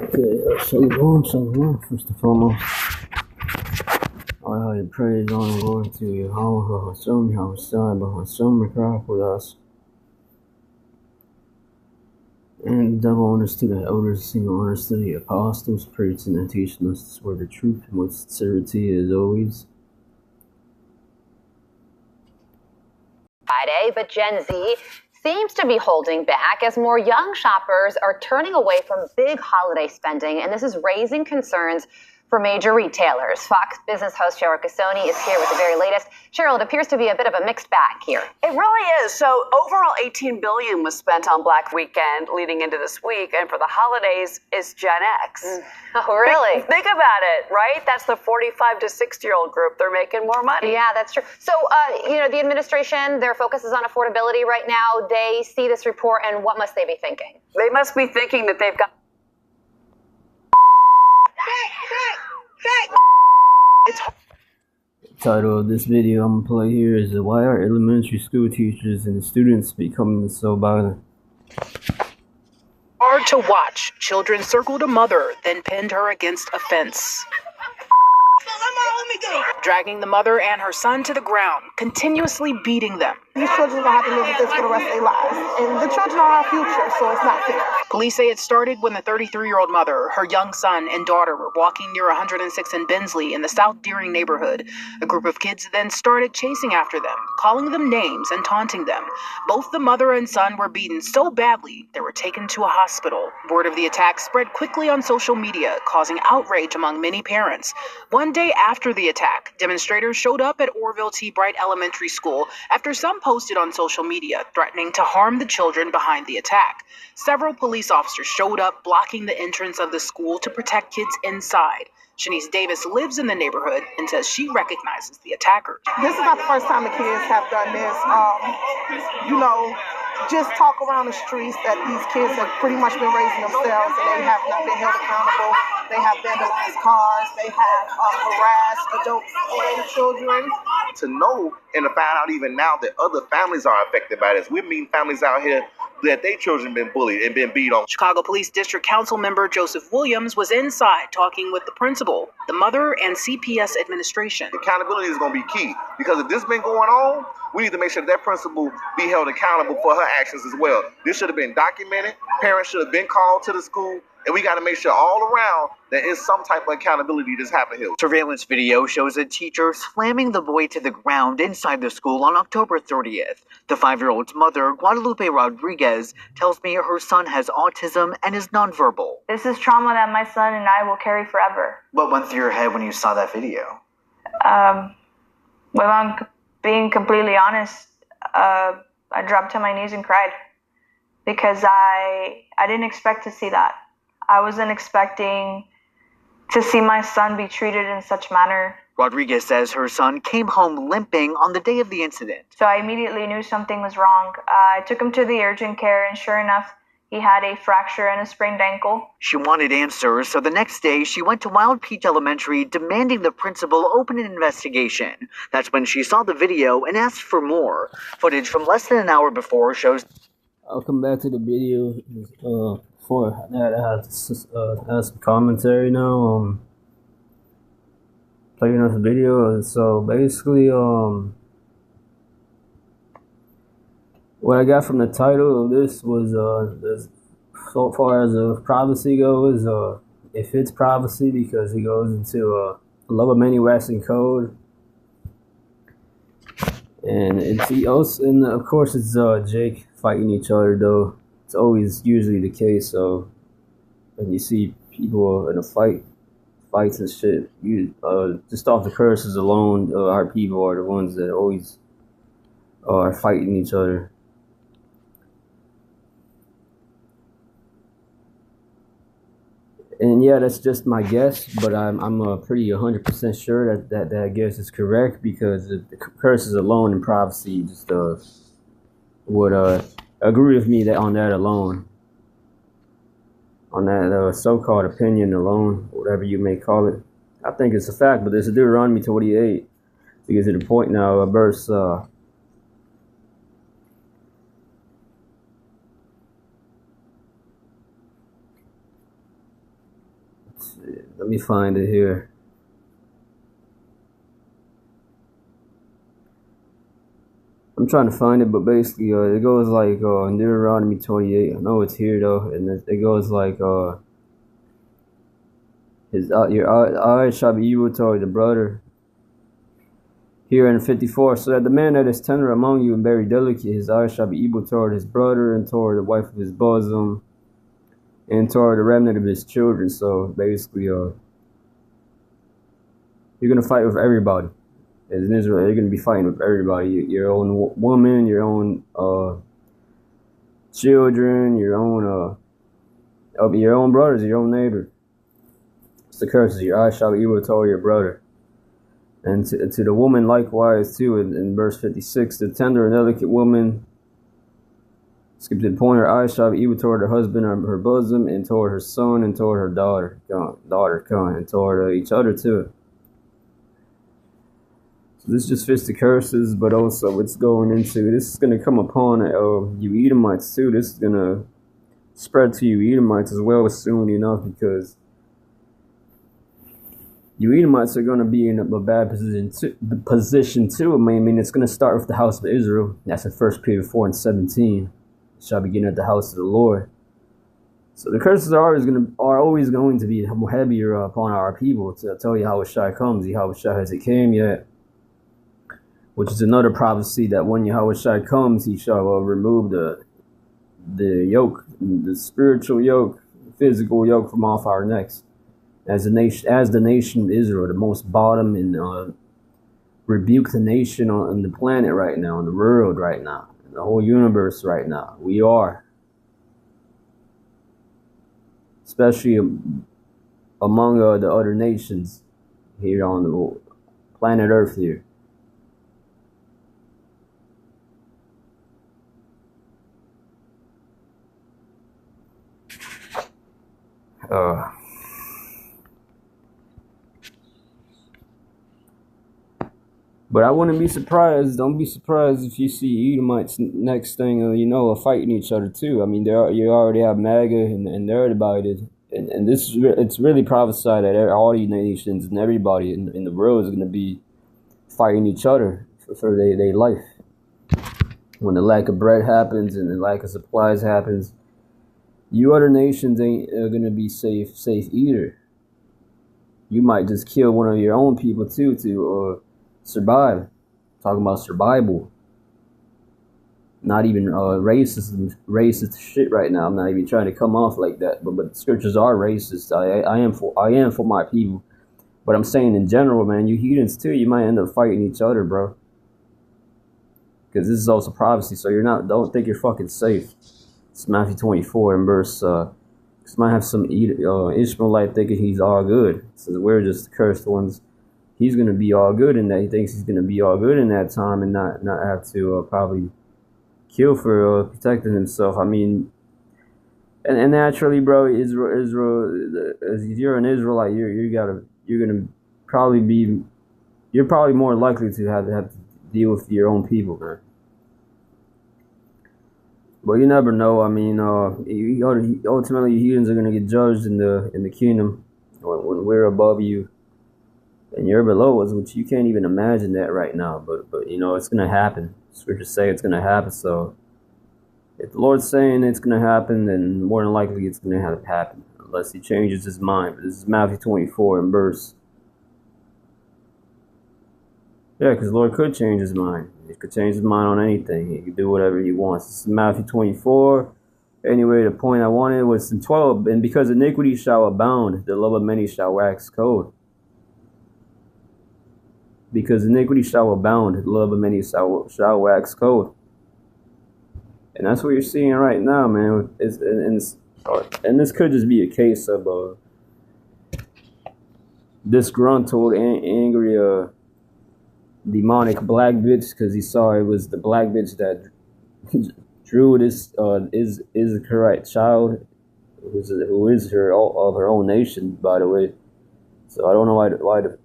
Okay, shalom, shalom, first and foremost. All praise, honor, and glory to Yahweh, Hashem, Yahweh, Hashem, with us. And the devil understood the elders, single understood the apostles, preaching and teaching us this word of truth and with sincerity as always. Friday, but Gen Z seems to be holding back as more young shoppers are turning away from big holiday spending, and this is raising concerns for major retailers. Fox Business host Cheryl Casoni is here with the very latest. Cheryl, it appears to be a bit of a mixed bag here. It really is. So overall, $18 billion was spent on Black Weekend leading into this week, and for the holidays, it's Gen X. Oh, really? Think about it, right? That's the 45 to 60-year-old group. They're making more money. Yeah, that's true. So, the administration, their focus is on affordability right now. They see this report, and what must they be thinking? They must be thinking that they've got... The title of this video I'm gonna play here is Why Are Elementary School Teachers and Students Becoming So Violent? Hard to watch. Children circled a mother, then pinned her against a fence. Dragging the mother and her son to the ground, continuously beating them. These children are going to have to live with this for the rest of their lives. And the children are our future, so it's not fair. Police say it started when the 33-year-old mother, her young son, and daughter were walking near 106 and Bensley in the South Deering neighborhood. A group of kids then started chasing after them, calling them names and taunting them. Both the mother and son were beaten so badly they were taken to a hospital. Word of the attack spread quickly on social media, causing outrage among many parents. One day after the attack, demonstrators showed up at Orville T. Bright Elementary School after some posted on social media threatening to harm the children behind the attack. Several police officers showed up blocking the entrance of the school to protect kids inside. Shanice Davis lives in the neighborhood and says she recognizes the attackers. This is not the first time the kids have done this. Just talk around the streets that these kids have pretty much been raising themselves, and they have not been held accountable. They have vandalized cars. They have harassed adults and children. To know and to find out even now that other families are affected by this. We're meeting families out here that their children been bullied and been beat on. Chicago Police District Council member Joseph Williams was inside talking with the principal, the mother, and CPS administration. Accountability is going to be key, because if this been going on, we need to make sure that principal be held accountable for her actions as well. This should have been documented. Parents should have been called to the school. And we got to make sure all around there is some type of accountability that's happening here. Surveillance video shows a teacher slamming the boy to the ground inside the school on October 30th. The 5-year-old's mother, Guadalupe Rodriguez, tells me her son has autism and is nonverbal. This is trauma that my son and I will carry forever. What went through your head when you saw that video? Well, I'm being completely honest. I dropped to my knees and cried because I didn't expect to see that. I wasn't expecting to see my son be treated in such manner. Rodriguez says her son came home limping on the day of the incident. So I immediately knew something was wrong. I took him to the urgent care, and sure enough, he had a fracture and a sprained ankle. She wanted answers, so the next day she went to Wild Peach Elementary demanding the principal open an investigation. That's when she saw the video and asked for more. Footage from less than an hour before shows... I'll come back to the video before that. I have some commentary now. Playing off the video. So basically, what I got from the title of this was, so far as privacy goes, it fits privacy because it goes into love of many waxing code, and and of course it's Jake fighting each other, though it's always usually the case. So when you see people in a fights and shit, you just off the curses alone, our people are the ones that always are fighting each other. And yeah, that's just my guess, but I'm pretty 100% sure that guess is correct, because the curses alone and prophecy just would agree with me on that alone, on that so-called opinion alone, whatever you may call it. I think it's a fact, but there's a Deuteronomy 28 to get to the point now, verse Let me find it here. I'm trying to find it, but basically, it goes like in Deuteronomy 28. I know it's here though, and it goes like your eye shall be evil toward the brother. Here in 54, so that the man that is tender among you and very delicate, his eye shall be evil toward his brother and toward the wife of his bosom and toward the remnant of his children. So basically, you're gonna fight with everybody. As in Israel, you're gonna be fighting with everybody. Your own woman, your own children, your own brothers, your own neighbor. It's the curses. Your eye shall be evil toward your brother. And to the woman likewise too, in verse 56, the tender and delicate woman, skip to the point, her eyes shall be evil toward her husband or her bosom, and toward her son, and toward her daughter, and toward each other too. So this just fits the curses, but also it's going into, this is going to come upon you Edomites too. This is going to spread to you Edomites as well soon enough, because you Edomites are going to be in a bad position too. I mean, it's going to start with the house of Israel. That's in 1 Peter 4:17. It shall begin at the house of the Lord. So the curses are always going to be heavier upon our people. To tell you how Yahweh comes, Yahweh hasn't came yet. Which is another prophecy that when Yahweh comes, he shall remove the yoke, the spiritual yoke, physical yoke from off our necks. As the nation of Israel, the most bottom and rebuke the nation on the planet right now, in the world right now, in the whole universe right now. We are. Especially among the other nations here on the planet Earth here. But I wouldn't be surprised. Don't be surprised if you see Edomites next thing fighting each other too. I mean, you already have MAGA and they're divided, and it's really prophesied that all these nations and everybody in the world is going to be fighting each other for their life. When the lack of bread happens and the lack of supplies happens, you other nations ain't going to be safe either. You might just kill one of your own people too to survive. Talking about survival. Not even racist shit right now. I'm not even trying to come off like that, but the scriptures are racist. I am for my people, but I'm saying in general, man, you heathens too, you might end up fighting each other, bro. Because this is also prophecy, so don't think you're fucking safe. It's Matthew 24 and verse. Because might have some Ishmaelite thinking he's all good. So we're just the cursed ones. He's gonna be all good in that. He thinks he's gonna be all good in that time and not have to probably kill for protecting himself. I mean, and naturally, bro, Israel. If you're an Israelite, you're probably more likely to have to deal with your own people, man. But you never know. I mean, ultimately, heathens are gonna get judged in the kingdom when we're above you. And you're below us, which you can't even imagine that right now. But it's gonna happen. Scriptures say it's gonna happen. So if the Lord's saying it's gonna happen, then more than likely it's gonna have to happen, unless He changes His mind. But this is Matthew 24 and verse. Yeah, because the Lord could change His mind. He could change His mind on anything. He could do whatever He wants. This is Matthew 24. Anyway, the point I wanted was in 12. And because iniquity shall abound, the love of many shall wax cold. Because iniquity shall abound, the love of many shall wax cold. And that's what you're seeing right now, man. And this could just be a case of a disgruntled, angry, demonic black bitch, because he saw it was the black bitch that drew this is the correct child, who is her of her own nation, by the way. So I don't know why the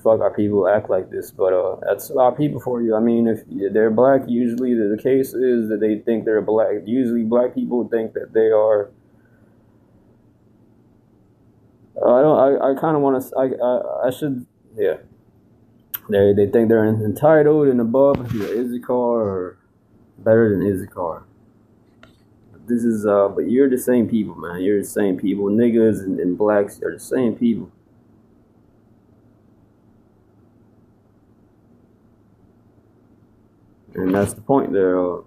fuck our people act like this, but that's our people for you. I mean, if they're black, usually the case is that they think they're black. Usually black people think that they are I don't. I kind of want to. I should. Yeah. They think they're entitled and above Issachar or better than Issachar. This is but you're the same people, man. You're the same people. Niggas and blacks are the same people. And that's the point there.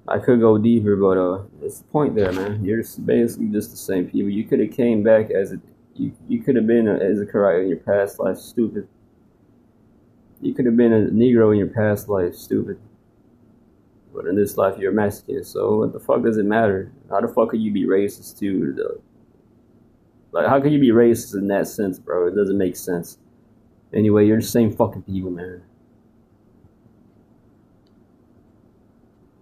I could go deeper, but it's the point there, man. You're basically just the same people. You could have came back as you could have been as a Karite in your past life, stupid. You could have been a Negro in your past life, stupid. But in this life, you're Mexican. So what the fuck does it matter? How the fuck could you be racist too? Like, how could you be racist in that sense, bro? It doesn't make sense. Anyway, you're the same fucking people, man.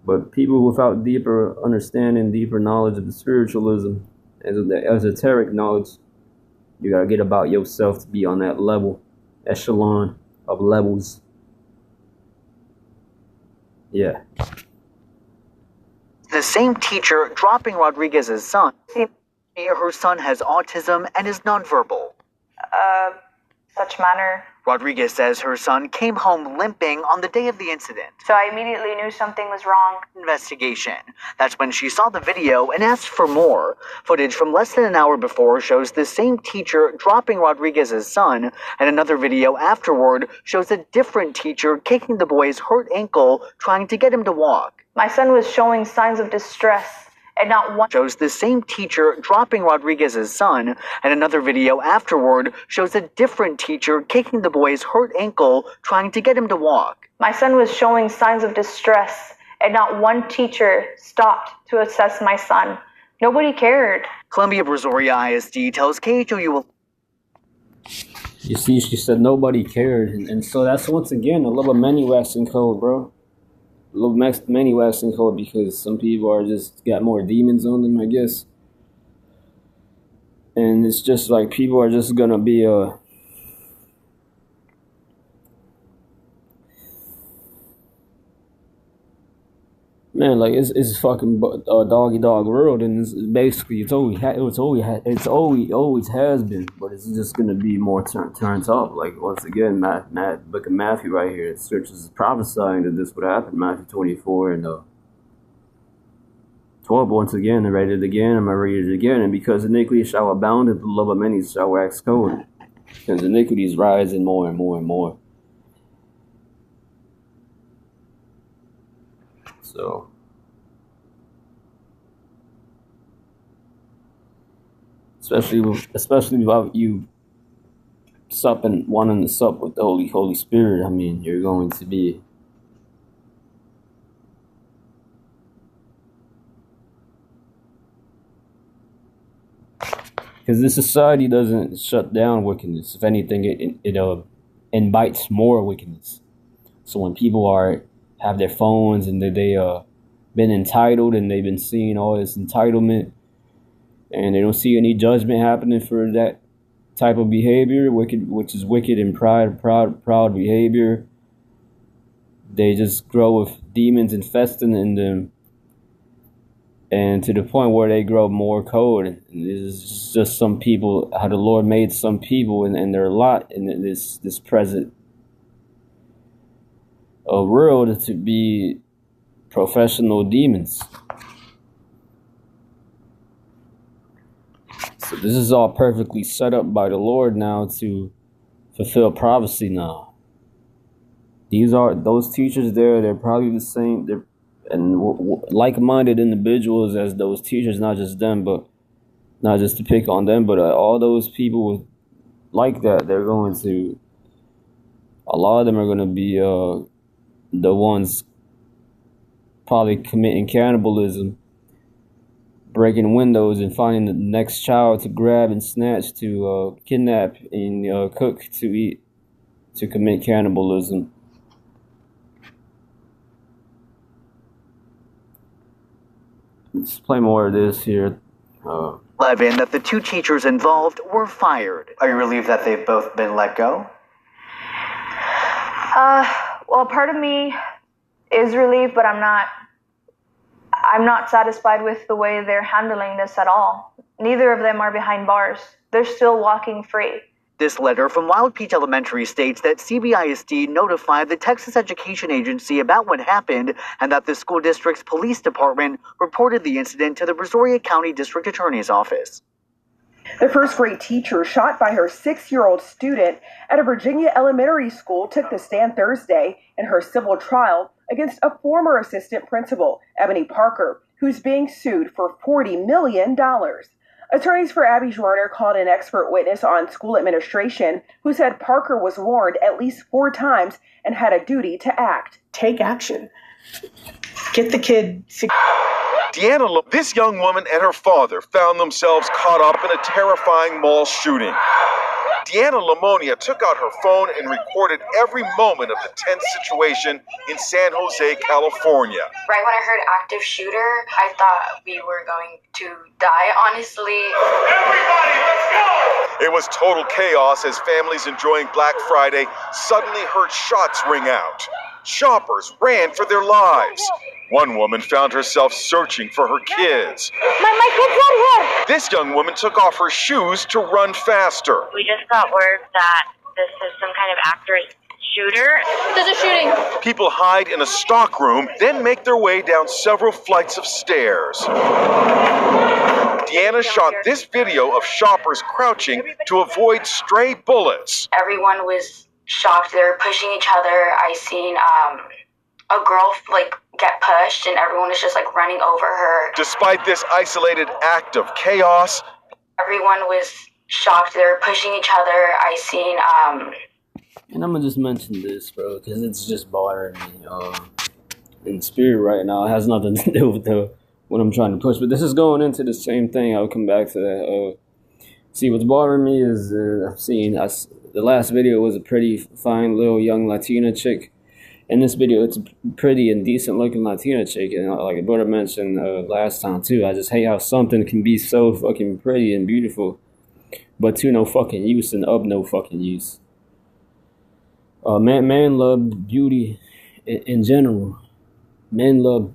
But people without deeper understanding, deeper knowledge of the spiritualism, and the esoteric knowledge, you gotta get about yourself to be on that level, echelon of levels. Yeah. The same teacher dropping Rodriguez's son. Her son has autism and is nonverbal. Such manner. Rodriguez says her son came home limping on the day of the incident. So I immediately knew something was wrong. Investigation. That's when she saw the video and asked for more. Footage from less than an hour before shows the same teacher dropping Rodriguez's son, and another video afterward shows a different teacher kicking the boy's hurt ankle, trying to get him to walk. My son was showing signs of distress. And not one shows the same teacher dropping Rodriguez's son, and another video afterward shows a different teacher kicking the boy's hurt ankle, trying to get him to walk. My son was showing signs of distress, and not one teacher stopped to assess my son. Nobody cared. Columbia Brazoria ISD tells KHOU. You see, she said nobody cared, and so that's once again a little many waxing code, bro. A little many waxing code because some people are just got more demons on them, I guess. And it's just like people are just gonna be man, like it's fucking doggy dog world, and it's basically it's always has been, but it's just gonna be more turns up. Like once again, Book of Matthew right here, it scriptures prophesying that this would happen. Matthew 24 and 12. Once again, I read it again. I'm gonna read it again. And because iniquity shall abound, and the love of many shall wax cold, because iniquity is rising more and more and more. So, especially without you wanting to sup with the Holy Spirit, I mean, you're going to be because this society doesn't shut down wickedness. If anything, it invites more wickedness. So when people have their phones and they been entitled and they've been seeing all this entitlement and they don't see any judgment happening for that type of behavior, which is wicked and proud behavior, they just grow with demons infesting in them, and to the point where they grow more cold. And it's just some people, how the Lord made some people, and there are a lot in this present world to be professional demons. So this is all perfectly set up by the Lord now to fulfill prophecy now. Those teachers there, they're probably the same, they're like-minded individuals as those teachers, not just them, but not just to pick on them, but all those people like that, a lot of them are going to be the ones probably committing cannibalism, breaking windows and finding the next child to grab and snatch, to kidnap and cook to eat, to commit cannibalism. Let's play more of this here. 11 that the two teachers involved were fired. Are you relieved that they've both been let go? Well, part of me is relieved, but I'm not satisfied with the way they're handling this at all. Neither of them are behind bars. They're still walking free. This letter from Wild Peach Elementary states that CBISD notified the Texas Education Agency about what happened and that the school district's police department reported the incident to the Brazoria County District Attorney's Office. The first-grade teacher shot by her 6-year-old student at a Virginia elementary school took the stand Thursday in her civil trial against a former assistant principal, Ebony Parker, who's being sued for $40 million. Attorneys for Abby Joyner called an expert witness on school administration who said Parker was warned at least 4 times and had a duty to act. Take action. Get the kid. This young woman and her father found themselves caught up in a terrifying mall shooting. Deanna Lamonia took out her phone and recorded every moment of the tense situation in San Jose, California. Right when I heard active shooter, I thought we were going to die, honestly. Everybody, let's go! It was total chaos as families enjoying Black Friday suddenly heard shots ring out. Shoppers ran for their lives. One woman found herself searching for her kids. My kid's not here! This young woman took off her shoes to run faster. We just got word that this is some kind of active shooter. There's a shooting. People hide in a stockroom, then make their way down several flights of stairs. Deanna shot this video of shoppers crouching to avoid stray bullets. Everyone was shocked. They were pushing each other. I seen a girl get pushed and everyone was just running over her. Despite this isolated act of chaos, everyone was shocked. They were pushing each other. I seen and I'm gonna just mention this, bro, because it's just bothering me in spirit right now. It has nothing to do with what I'm trying to push, but this is going into the same thing. I'll come back to that. See, what's bothering me is the last video was a pretty fine little young Latina chick. In this video, it's a pretty and decent looking Latina chick, and like brother mentioned last time too, I just hate how something can be so fucking pretty and beautiful, but to no fucking use and of no fucking use. Man love beauty in general. Men love,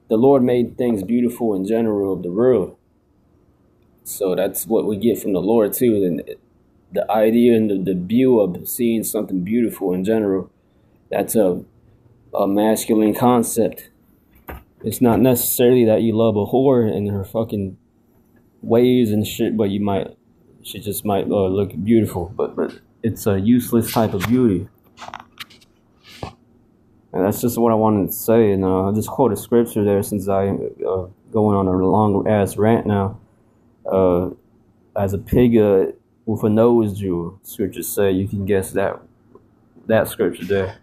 the Lord made things beautiful in general of the world. So that's what we get from the Lord too, and the idea and the view of seeing something beautiful in general. That's a masculine concept. It's not necessarily that you love a whore and her fucking ways and shit, but she just might look beautiful. But it's a useless type of beauty. And that's just what I wanted to say. And I just quote a scripture there since I'm going on a long ass rant now. As a pig with a nose jewel, scriptures say. You can guess that scripture there.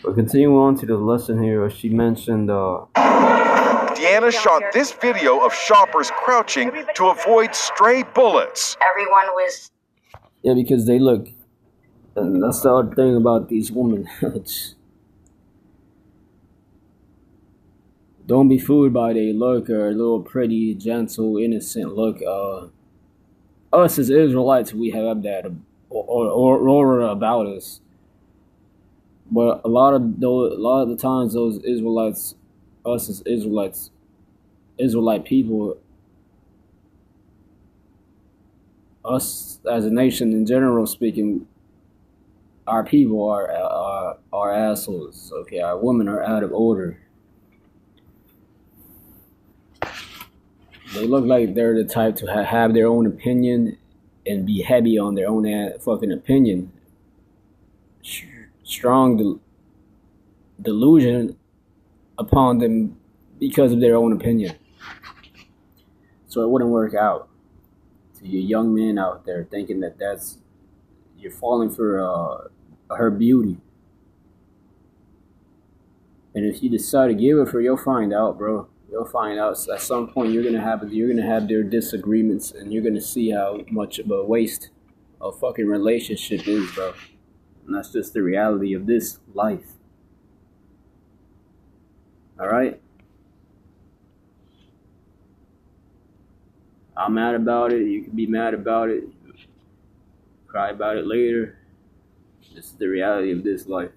But continuing on to the lesson here, she mentioned Deanna shot this video of shoppers crouching to avoid stray bullets. Everyone was... Yeah, because they look... And that's the other thing about these women. Don't be fooled by their look or a little pretty, gentle, innocent look. Us as Israelites, we have that aura about us. But a lot of the times, those Israelites, us as Israelites, Israelite people, us as a nation in general speaking, our people are assholes. Okay, our women are out of order. They look like they're the type to have their own opinion and be heavy on their own fucking opinion. Strong delusion upon them because of their own opinion. So it wouldn't work out. To you young men out there thinking that you're falling for her beauty. And if you decide to give it for, you'll find out, bro. You'll find out at some point you're gonna have their disagreements, and you're gonna see how much of a waste a fucking relationship is, bro. And that's just the reality of this life. Alright? I'm mad about it. You can be mad about it. Cry about it later. This is the reality of this life.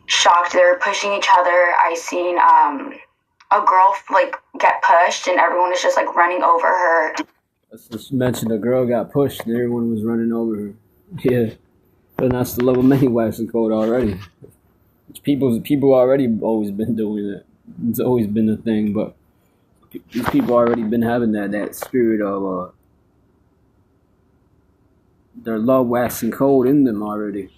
Shocked. They were pushing each other. I seen a girl like get pushed and everyone is just like running over her. Let's just mention a girl got pushed and everyone was running over her. Yeah, but that's the level of many waxing code already. People already always been doing it. It's always been a thing, but these people already been having that spirit of their love waxing cold in them already.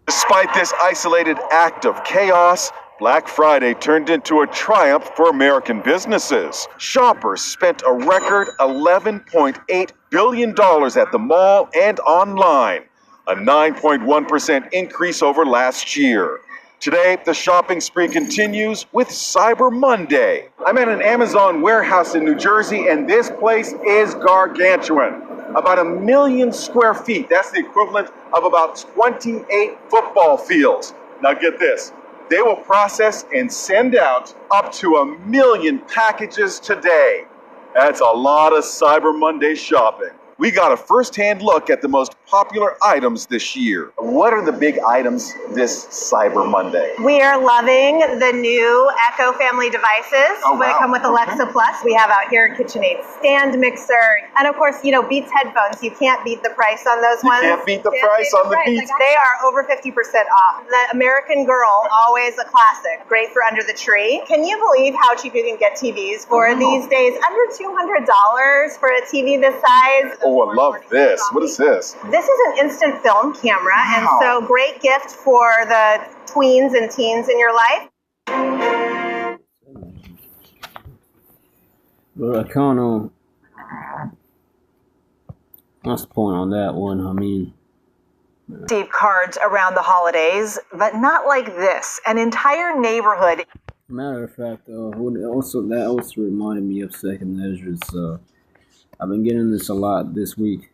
Despite this isolated act of chaos, Black Friday turned into a triumph for American businesses. Shoppers spent a record $11.8 billion at the mall and online, a 9.1% increase over last year. Today, the shopping spree continues with Cyber Monday. I'm at an Amazon warehouse in New Jersey, and this place is gargantuan. About 1 million square feet. That's the equivalent of about 28 football fields. Now get this. They will process and send out up to 1 million packages today. That's a lot of Cyber Monday shopping. We got a first-hand look at the most popular items this year. What are the big items this Cyber Monday? We are loving the new Echo family devices. They come with Alexa Plus. We have out here KitchenAid stand mixer. And of course, Beats headphones. You can't beat the price on those ones. You can't beat the price on the Beats. They are over 50% off. The American Girl, always a classic. Great for under the tree. Can you believe how cheap you can get TVs for these days? Under $200 for a TV this size. Oh, I love this. What is this? This is an instant film camera, and so great gift for the tweens and teens in your life. But I kind of, what's the point on that one? I mean, receive cards around the holidays, but not like this. An entire neighborhood. Matter of fact, that also reminded me of Second Measures. I've been getting this a lot this week.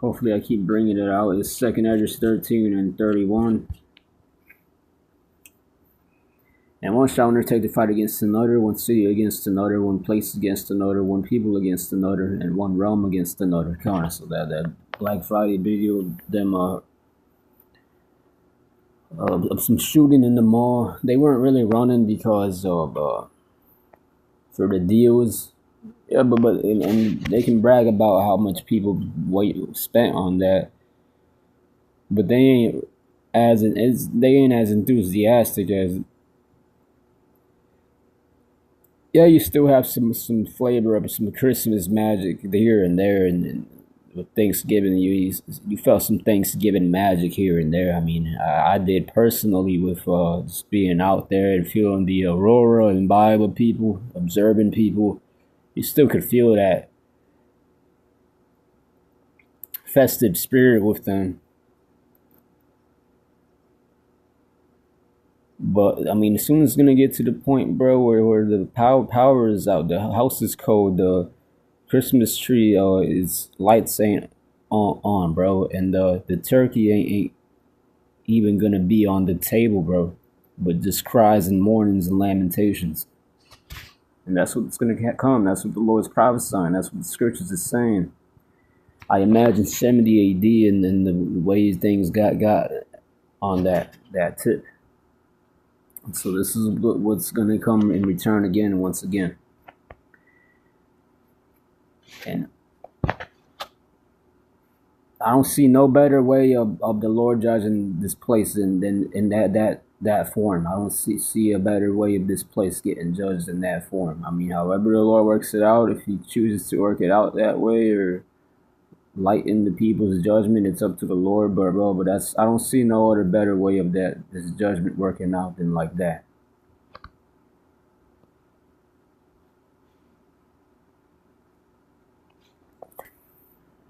Hopefully I keep bringing it out. It's Second Measures 13 and 31. And one shall undertake to fight against another, one city against another, one place against another, one people against another, and one realm against another. Kind of so that Black Friday video, them some shooting in the mall. They weren't really running because of for the deals. Yeah, but they can brag about how much people spent on that, but they ain't as enthusiastic as. Yeah, you still have some flavor of some Christmas magic here and there, and with Thanksgiving, you felt some Thanksgiving magic here and there. I mean, I did personally with just being out there and feeling the aurora and vibing with people, observing people. You still could feel that festive spirit with them. But I mean, as soon as it's gonna get to the point, bro, where the power is out, the house is cold, the Christmas tree is lights ain't on, bro, and the turkey ain't even gonna be on the table, bro, but just cries and mournings and lamentations. And that's what's gonna come. That's what the Lord's prophesying. That's what the scriptures is saying. I imagine 70 AD and then the way things got on that tip. So this is what's going to come in return again, once again. And I don't see no better way of the Lord judging this place than in that form. I don't see a better way of this place getting judged in that form. I mean, however the Lord works it out, if he chooses to work it out that way or lighten the people's judgment, it's up to the Lord, but I don't see no other better way of this judgment working out than like that.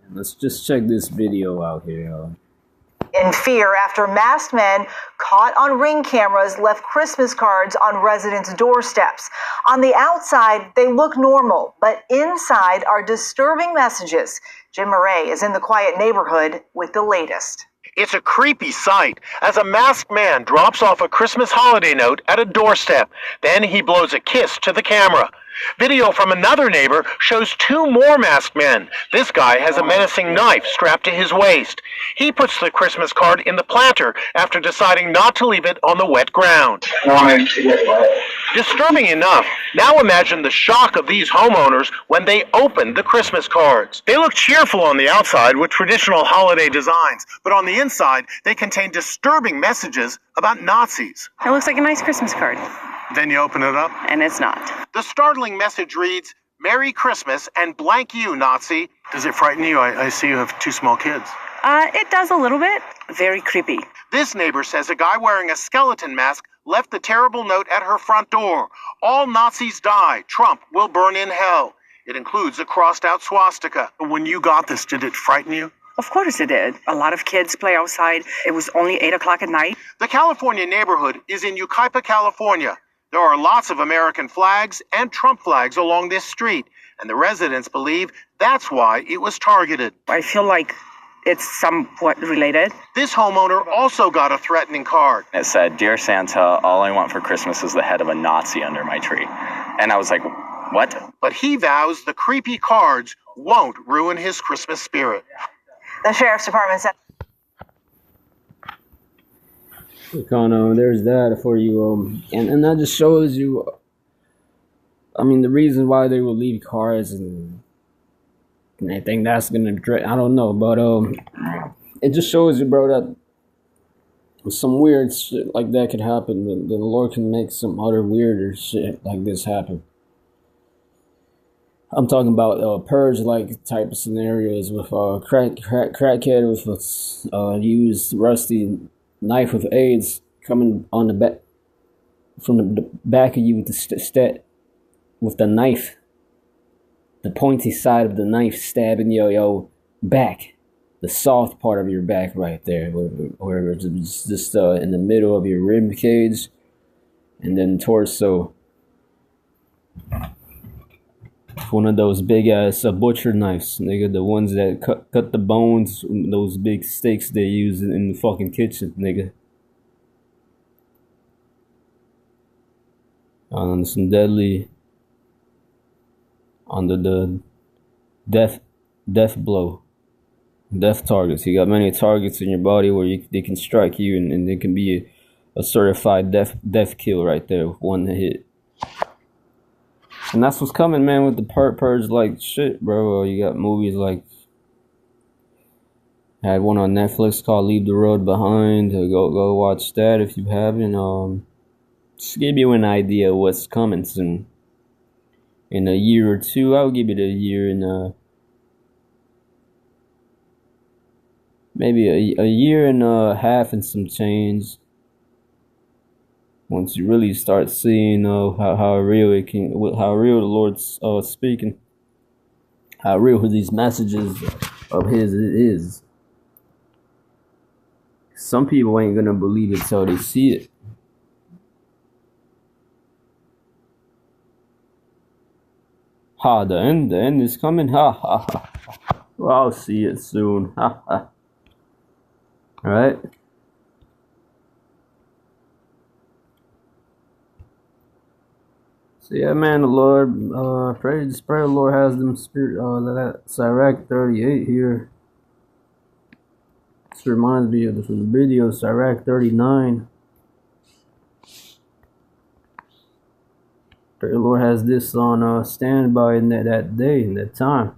And let's just check this video out here. In fear after masked men caught on Ring cameras left Christmas cards on residents' doorsteps. On the outside, they look normal, but inside are disturbing messages. Jim Murray is in the quiet neighborhood with the latest. It's a creepy sight as a masked man drops off a Christmas holiday note at a doorstep. Then he blows a kiss to the camera. Video from another neighbor shows two more masked men. This guy has a menacing knife strapped to his waist. He puts the Christmas card in the planter after deciding not to leave it on the wet ground. Disturbing enough, now imagine the shock of these homeowners when they opened the Christmas cards. They look cheerful on the outside with traditional holiday designs, but on the inside, they contain disturbing messages about Nazis. It looks like a nice Christmas card. Then you open it up, and it's not. The startling message reads, "Merry Christmas and blank you, Nazi." Does it frighten you? I see you have two small kids. It does a little bit. Very creepy. This neighbor says a guy wearing a skeleton mask left the terrible note at her front door. All Nazis die. Trump will burn in hell. It includes a crossed out swastika. When you got this, did it frighten you? Of course it did. A lot of kids play outside. It was only 8 o'clock at night. The California neighborhood is in Yucaipa, California. There are lots of American flags and Trump flags along this street, and the residents believe that's why it was targeted. I feel like it's somewhat related. This homeowner also got a threatening card. It said, "Dear Santa, all I want for Christmas is the head of a Nazi under my tree." And I was like, what? But he vows the creepy cards won't ruin his Christmas spirit. The sheriff's department said. There's that for you, and that just shows you, I mean, the reason why they will leave cars, and I think that's gonna, I don't know, but it just shows you, bro, that some weird shit like that could happen. The Lord can make some other weirder shit like this happen. I'm talking about purge-like type of scenarios with crackhead with used rusty knife with AIDS coming on the back from the back of you with the with the knife, the pointy side of the knife stabbing your back, the soft part of your back right there, where it's just in the middle of your rib cage, and then torso. One of those big ass butcher knives, nigga, the ones that cut the bones, those big steaks they use in the fucking kitchen, nigga. On some deadly, under the death targets. You got many targets in your body where they can strike you, and it can be a certified death kill right there with one hit. And that's what's coming, man, with the purge like shit, bro. You got movies like, I had one on Netflix called Leave the Road Behind. Go watch that if you haven't. Just give you an idea of what's coming soon. In a year or two, I'll give it a year, and maybe a year and a half and some change. Once you really start seeing how real the Lord's speaking, how real these messages of His is. Some people ain't gonna believe it till they see it. The end is coming. Well, I'll see it soon. All right. So yeah, man, the Lord, pray the Lord has them spirit. That Sirach 38 here. This reminds me of the video Sirach 39. Pray the Lord has this on standby in that day, in that time.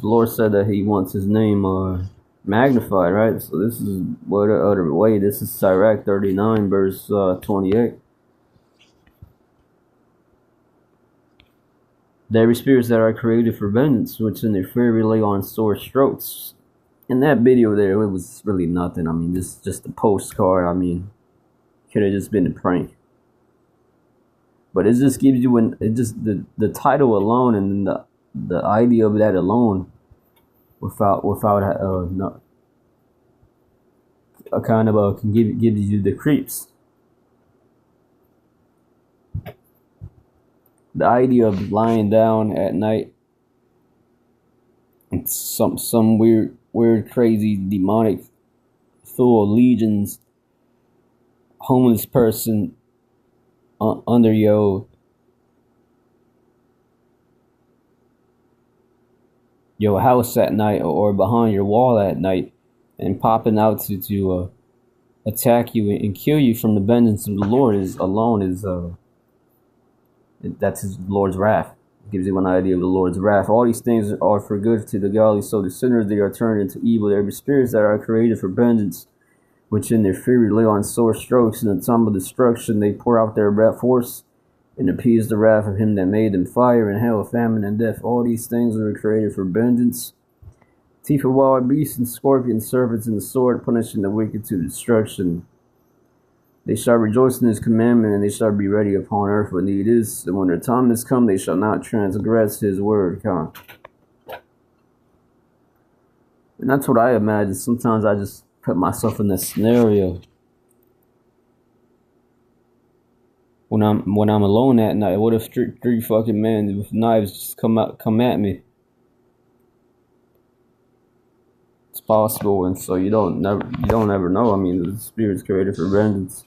The Lord said that He wants His name magnified, right? So this is what other way. This is Sirach 39, verse 28. The every spirits that are created for vengeance, which in their fear relay on sore strokes. In that video there, it was really nothing. I mean, this is just a postcard. I mean, could have just been a prank. But it just gives you the title alone, and then the idea of that alone, without a kind of can give you the creeps. The idea of lying down at night and some weird, crazy, demonic, full of legions homeless person under your house at night or behind your wall at night and popping out to attack you and kill you from the vengeance of the Lord that's his Lord's wrath. It gives you an idea of the Lord's wrath. All these things are for good to the godly, so the sinners they are turned into evil. There be spirits that are created for vengeance, which in their fury lay on sore strokes. In the time of destruction they pour out their force and appease the wrath of him that made them. Fire and hell, famine and death, all these things are created for vengeance. Teeth of wild beasts and scorpions, serpents, and the sword, punishing the wicked to destruction. They shall rejoice in his commandment, and they shall be ready upon earth when need is. And when their time is come, they shall not transgress his word. And that's what I imagine. Sometimes I just put myself in this scenario. When I'm alone at night, what if three fucking men with knives just come at me? It's possible, and so you don't ever know. I mean, the spirit's created for vengeance.